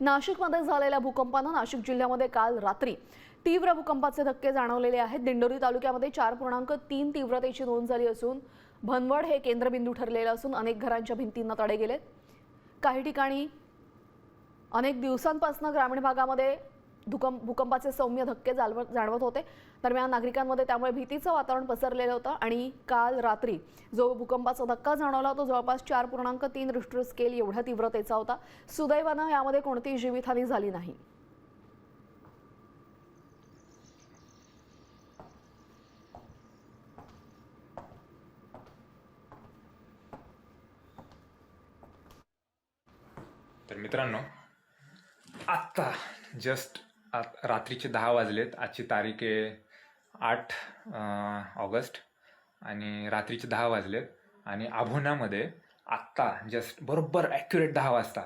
नाशिकमध्ये झालेल्या भूकंपानं नाशिक जिल्ह्यामध्ये काल रात्री तीव्र भूकंपाचे धक्के जाणवलेले आहेत। दिंडोरी तालुक्यामध्ये 4.3 तीव्रतेची नोंद झाली असून भनवड हे केंद्रबिंदू ठरलेलं असून अनेक घरांच्या भिंतींना तडे गेलेत। काही ठिकाणी अनेक दिवसांपासून ग्रामीण भागामध्ये भूकंपाचे सौम्य धक्के जाणवत होते। दरम्यान नागरिकांमध्ये त्यामुळे भीतीचं वातावरण पसरलेलं होतं आणि काल रात्री जो भूकंपाचा धक्का जाणवला तो जवळपास 4.3 रिश्टर स्केल एवढ्या तीव्रतेचा होता। सुदैवानं यामध्ये कोणतीही जीवितहानी झाली नाही। तर मित्रांनो, आत्ता जस्ट रात्रीचे 10 वाजलेत। आजची तारीख आहे 8 ऑगस्ट आणि रात्रीचे 10 वाजलेत आणि अभोनामध्ये आत्ता जस्ट बरोबर ॲक्युरेट 10 वाजता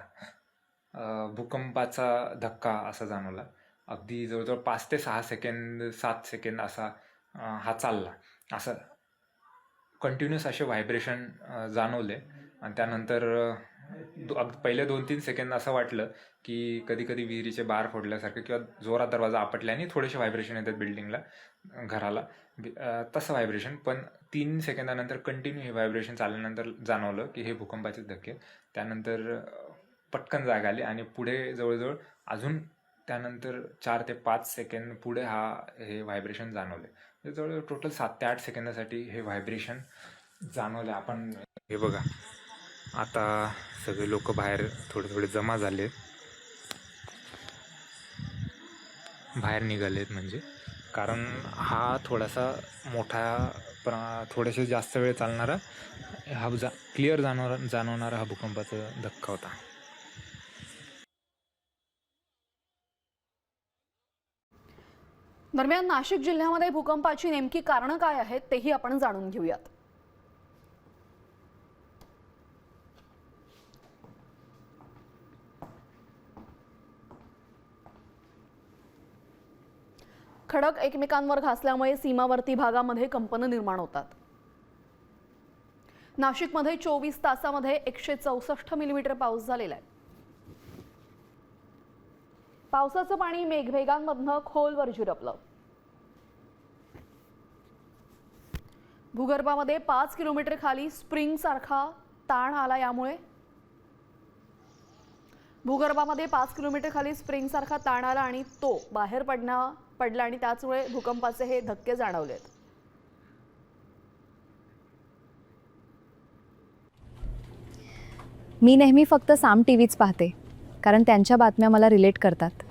भूकंपाचा धक्का असा जाणवला। अगदी जवळजवळ 5 ते 6 सेकंद 7 सेकंद असा हा चालला। असं कंटिन्युअस असे व्हायब्रेशन जाणवले आणि त्यानंतर पहिले 2-3 सेकंद असं वाटलं की कधी कधी विहिरीचे बार फोडल्यासारखं किंवा जोरात दरवाजा आपटल्याने थोडेसे व्हायब्रेशन येतात बिल्डिंगला, घराला, तसं व्हायब्रेशन। पण 3 सेकंदानंतर कंटिन्यू हे व्हायब्रेशन चालल्यानंतर जाणवलं की हे भूकंपाचे धक्के। त्यानंतर पटकन जाग आली आणि पुढे जवळजवळ अजून त्यानंतर 4 ते 5 सेकंद पुढे हे व्हायब्रेशन जाणवले। जवळजवळ टोटल 7 ते 8 सेकंदासाठी हे व्हायब्रेशन जाणवले। आपण हे बघा, आता सगळे लोक बाहेर थोडे जमा झाले, बाहेर निघालेत, म्हणजे कारण हा थोडासा मोठा थोडेसे जास्त वेळ चालणारा हा क्लिअर जाणवणारा हा भूकंपाचा धक्का होता। दरम्यान नाशिक जिल्ह्यामध्ये भूकंपाची नेमकी कारणं काय आहेत तेही आपण जाणून घेऊयात। खडक एकमेकांवर घासल्यामुळे सीमावर्ती भागामध्ये कंपन निर्माण होतात। नाशिकमध्ये 24 तासामध्ये 164 मिलीमीटर पाऊस झालेला आहे। पावसाचं पाणी मेघवेगांमधनं खोलवर झिरपलं। भूगर्भामध्ये 5 किलोमीटर खाली स्प्रिंग सारखा ताण आला। यामुळे भूगर्भामध्ये 5 किलोमीटर खाली स्प्रिंग सारखा ताण आला आणि तो बाहेर पडला आणि त्याचमुळे भूकंपाचे हे धक्के जाणवलेत। मी नेहमी फक्त साम टीव्हीच पाहते, कारण त्यांच्या बातम्या मला रिलेट करतात।